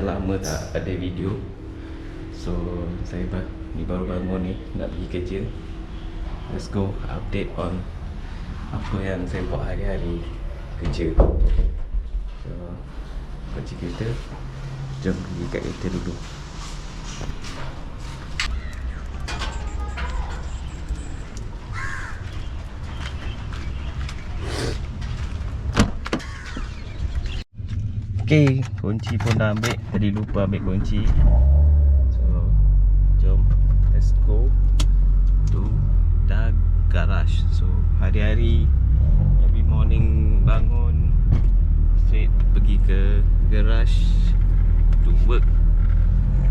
lama tak ada video. So saya baru bangun ni nak pergi kerja. Let's go update on apa yang saya buat hari-hari kerja. So kunci kereta, jom pergi kat kereta dulu. Okay, kunci pun dah ambil. Tadi lupa ambil kunci. So, jom let's go to the garage. So, hari-hari every morning bangun straight pergi ke garage to work.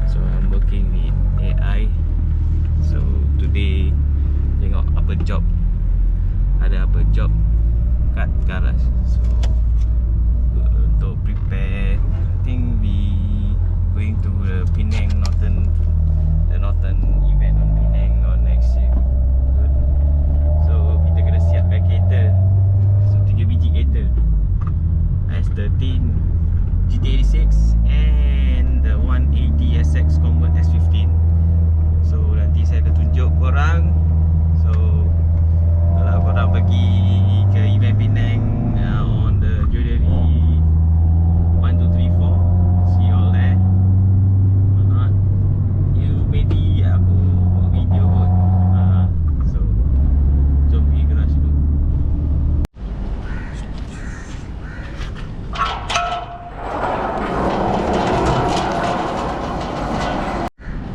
So, I'm working with AI. So, today tengok apa job, ada apa job kat garage. So, untuk prepare, I think we going to the Penang Northern event on Penang on next year. Good. So kita kena siapkan kereta. So 3 biji kereta, S13, GT86 and the 180 SX Convert S15. So nanti saya akan tunjuk korang. So kalau korang pergi ke event Penang on the January 1, 2, 3, 4, see you all there. Or not, you maybe aku buat video kot. So jom pergi garage dulu.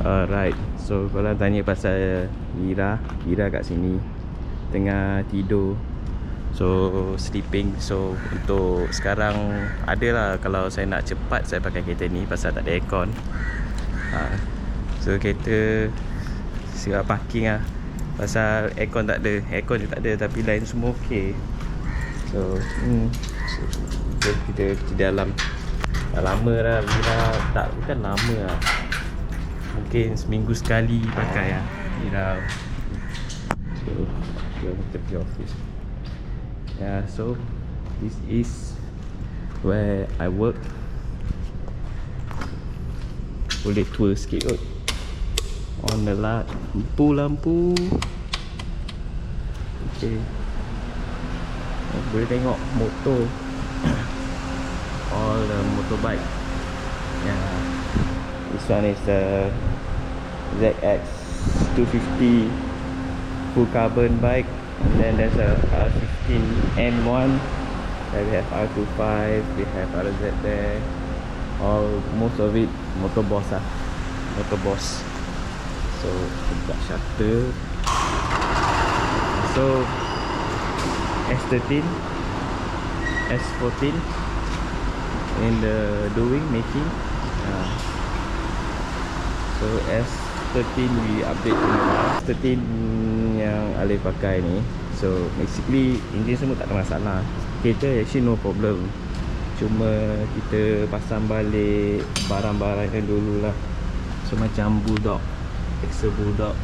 Alright, so korang tanya pasal Mira kat sini tengah tidur. So sleeping. So untuk sekarang adalah, kalau saya nak cepat saya pakai kereta ni pasal tak ada aircon. So kereta siap parking lah. Pasal aircon tak ada, aircon je tak ada, tapi lain semua okey. So kita di dalam. Dah lama dah Mira, tak, bukan lama lah, mungkin seminggu sekali pakai lah Mira. So kita pergi office. Yeah, so this is where I work. Boleh tour sikit kot. On the lot, lampu. Okay, boleh tengok motor. All the motorbike. Yeah, this one is the ZX 250 full carbon bike. And then there's a R15 N1. Then we have R25, we have RZ there. Most of it Motorboss lah. Motorboss. So buka shutter. So S13, S14 in the doing, making. So S13 we update S13 yang Alif pakai ni. So basically engine semua tak ada masalah. Kereta actually no problem. Cuma kita pasang balik barang-barang yang dulu lah. So macam Bulldog, Excel Bulldog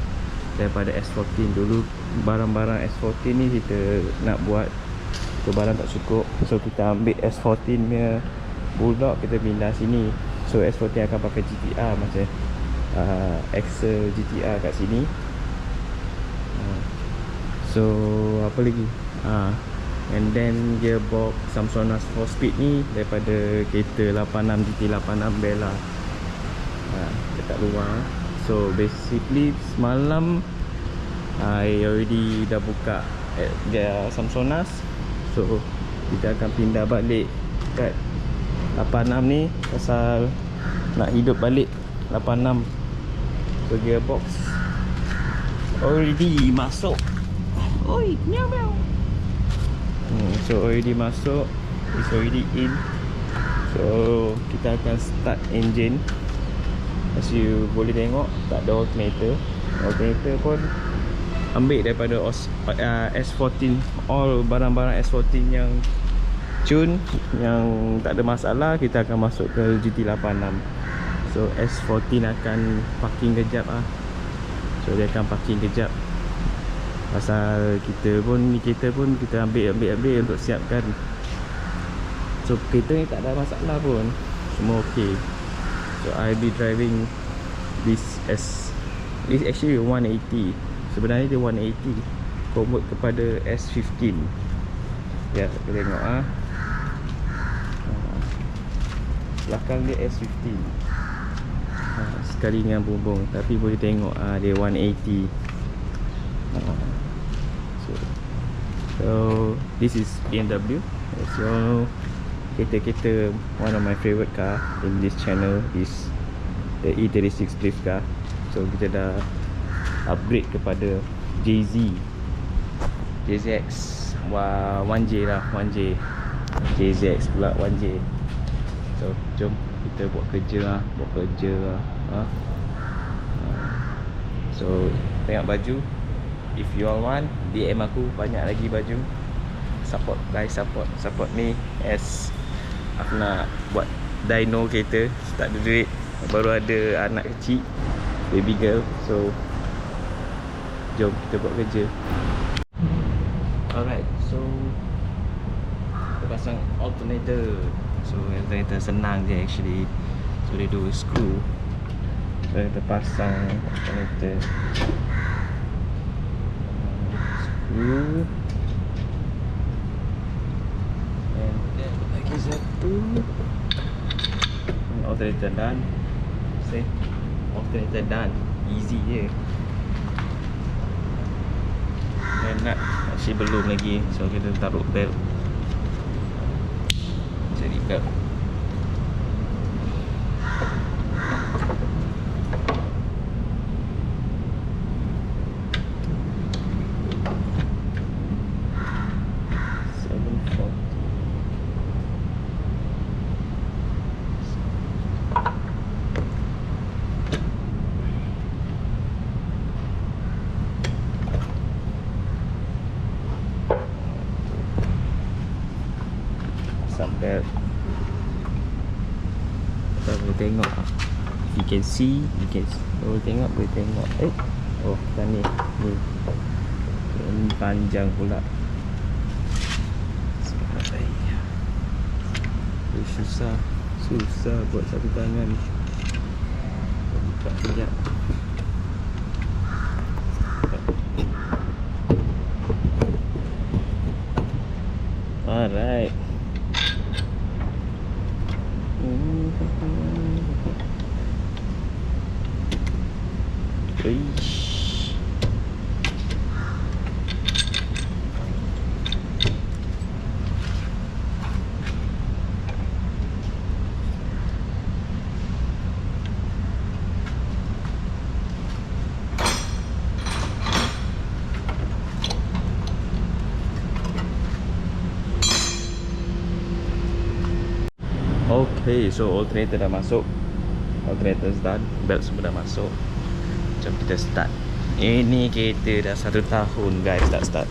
daripada S14 dulu. Barang-barang S14 ni kita nak buat, so barang tak cukup. So kita ambil S14 punya Bulldog, kita pindah sini. So S14 akan pakai GTR macam Excel GTR kat sini. So apa lagi? And then gearbox Samsonite 4-speed ni daripada kereta 86 GT86 Bella dekat luar. So basically semalam I already dah buka dia Samsonite. So kita akan pindah balik kat 86 ni pasal nak hidup balik 86. So gearbox already masuk. Oi, meow meow. So already masuk, it's already in. So kita akan start engine. As you boleh tengok, tak ada alternator. Alternator pun ambil daripada S14. All barang-barang S14 yang tune, yang tak ada masalah, kita akan masuk ke GT86. So S14 akan parking kejap lah. So dia akan parking kejap. Pasal kita pun kita ambil untuk siapkan. So kereta ni tak ada masalah pun, semua okey. So I'll be driving this S. It's actually 180. Sebenarnya dia 180 convert kepada S15. Ya, kita tengok belakang dia S15. Sekali dengan bumbung, tapi boleh tengok dia 180. So this is BMW. As you all know, kereta one of my favorite car in this channel is the E36 drift car. So kita dah upgrade kepada JZX 1J lah, 1J JZX pula 1J. So jom kita buat kerja lah. So tengok baju. If you all want, DM aku, banyak lagi baju. Support guys, support ni. As aku nak buat dyno kereta, tak ada duit, baru ada anak kecil, baby girl. So jom kita buat kerja. Alright, so kita pasang alternator. So alternator senang je actually. So dia dua screw. So kita pasang alternator, screw, and then lagi satu. Alternator done. Say alternator done, easy je. Dan nak actually belum lagi. So kita taruh belt, jadi belt. Sampai kita boleh tengok. You can see, boleh tengok. Oh, kan ni. Ini panjang pula. Susah buat satu tangan. Buka sekejap. Alright. Okay, so alternator dah masuk. Alternator done, belt semua dah masuk. Jom kita start. Ini kereta dah 1 tahun guys, tak start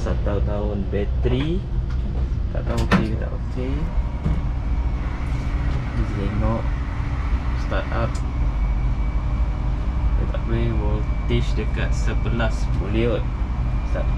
1 tahun. Bateri tak tahu okey ke tak okey. Kita tengok start up. Dia tak boleh, voltage dekat 11 volt. Start.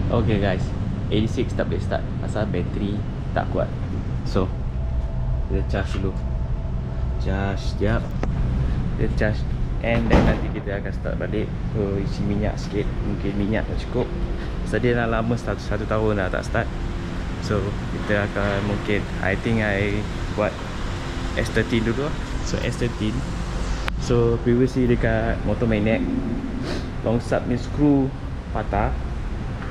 Okay guys, 86 tak boleh start pasal bateri tak kuat. So kita charge dulu. Sekejap. Kita charge, and then nanti kita akan start balik. So isi minyak sikit, mungkin minyak tak cukup. Pasal dia dah lama, 1 tahun dah tak start. So kita akan mungkin, I think I buat S13 dulu. So S13. So previously dekat motor magnet, long sub ni screw patah,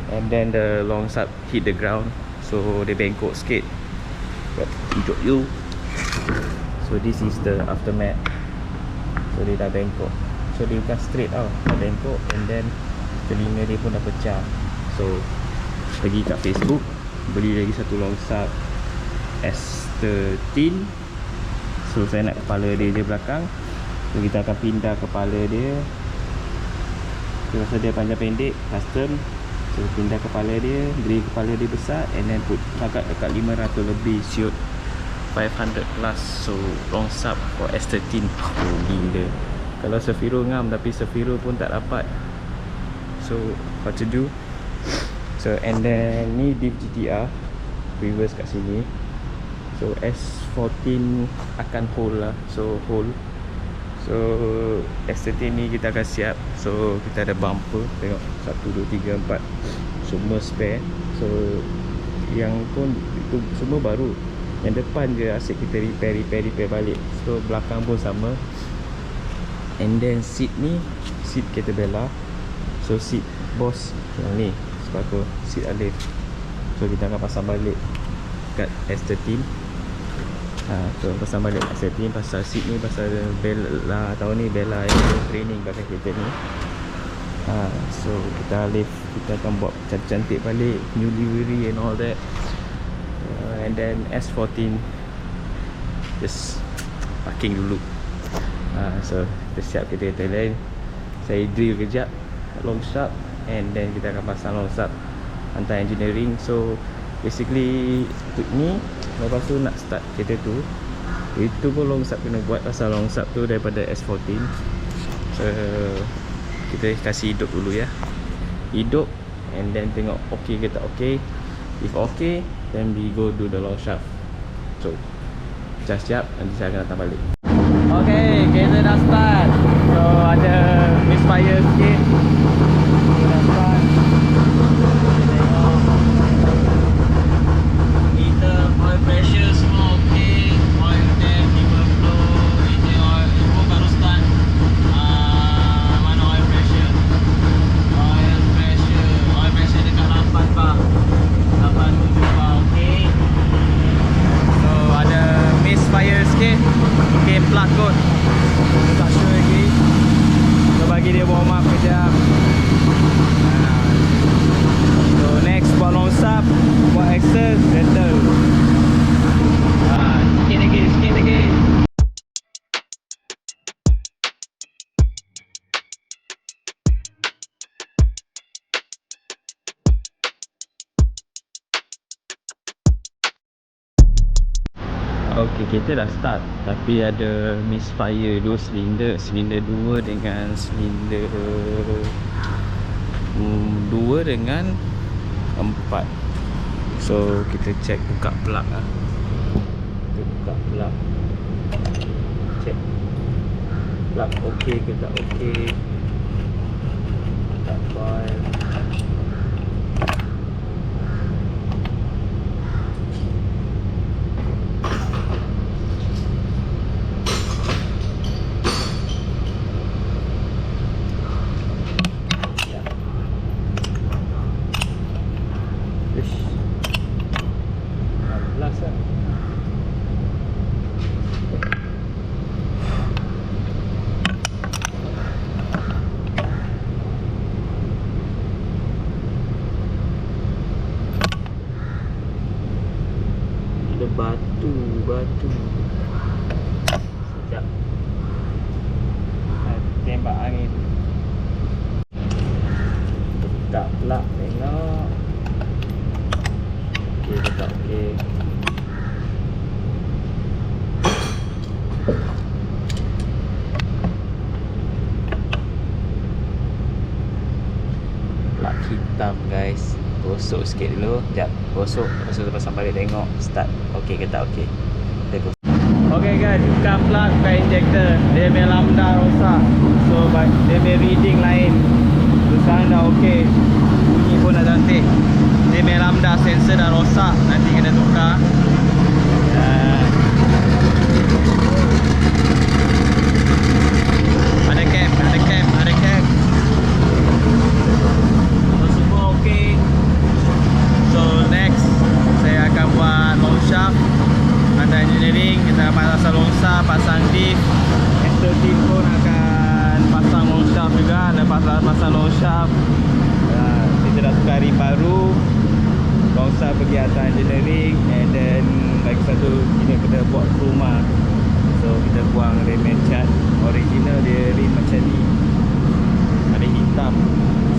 and then the long sub hit the ground. So dia bengkok sikit. Tunjuk you. So this is the aftermath. So dia dah bengkok. So dia bukan straight tau, dah bengkok, and then telinga dia pun dah pecah. So pergi kat Facebook, beli lagi satu long sub S13. So saya nak kepala dia je belakang. So kita akan pindah kepala dia. So rasa dia panjang pendek, custom. So pindah kepala dia, beri kepala dia besar, and then put dekat 500 lebih shoot 500 plus. So long sub for S13. Oh gila. Kalau Sefiro ngam, tapi Sefiro pun tak dapat. So what to do? So and then ni diff GTR reverse kat sini. So S14 akan hold lah. So hold. So S13 ni kita akan siap. So kita ada bumper, tengok 1, 2, 3, 4 semua spare. So yang pun itu semua baru. Yang depan je asyik kita repair balik. So belakang pun sama. And then seat ni seat Caterpillar. So seat boss yang ni sebab tu seat Alif. So kita akan pasang balik kat S13. So pasang balik kat S13. Pasal seat ni pasal Bella, tahun ni Bella yang training pakai kereta ni. So kita Alif, kita akan buat cantik-cantik balik, new livery and all that. And then S14 just parking dulu. So kita siap kereta lain. Saya drill kejap long sharp, and then kita akan pasang long sharp hantar engineering. So basically ni lepas tu nak start kereta tu, itu pun long sharp kena buat. Pasal long sharp tu daripada S14. So kita kasih hidup dulu ya, hidup, and then tengok okey ke tak okey. If okey, then we go do the long sharp. So siap-siap, nanti saya akan datang balik. Okay, kereta dah start. So ada misfire sikit. Dah start. Tengok meter, oil pressure semua okay. Oil tank, overflow, engine oil, semua baru start. Mana oil pressure? Oil pressure dekat 8 bar, 8-7 bar, okay. So ada misfire sikit. Okay, plug kot. Tak sure lagi. So bagi dia warm up kejap. So next buat long sub, buat axle, settle. Sikit lagi. Ok, kereta dah start, tapi ada misfire 2 silinder. Silinder 2 dengan silinder 2 dengan 4. So kita check, buka plug lah. Kita buka plug, check plug ok ke tak ok. Tak file. Batu sekejap, tembak angin. Buka plug, tengok ok ke tak ok. Plug hitam guys, gosok sikit dulu. Sekejap, gosok, lepas tu pasang balik, tengok start ok ke tak ok. Ok guys, buka plug, buka injector. Dia punya lambda rosak. So dia punya reading lain. So sekarang dah ok, bunyi pun dah cantik. Dia punya lambda sensor dah rosak, nanti kena tukar. Ada cap. So semua ok. So next saya akan buat long shaft, ada engineering. Kita akan pasang long shaft, pasang diff. S13 pun akan pasang long shaft juga. Ada pasang long shaft. Kita dah tukar rim baru. Long shaft pergi atas engineering. And then lagi satu, ini kita buat rumah. So kita buang rim cat. Original dia rim macam ni, ada hitam.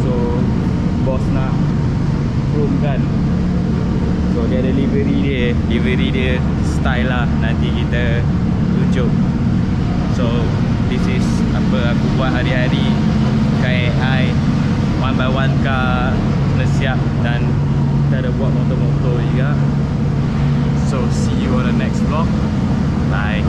So bos nak dia, delivery dia style lah, nanti kita tunjuk. So this is apa aku buat hari-hari kat AI. One by one car kena siap, dan kita ada buat motor-motor juga. So see you on the next vlog. Bye.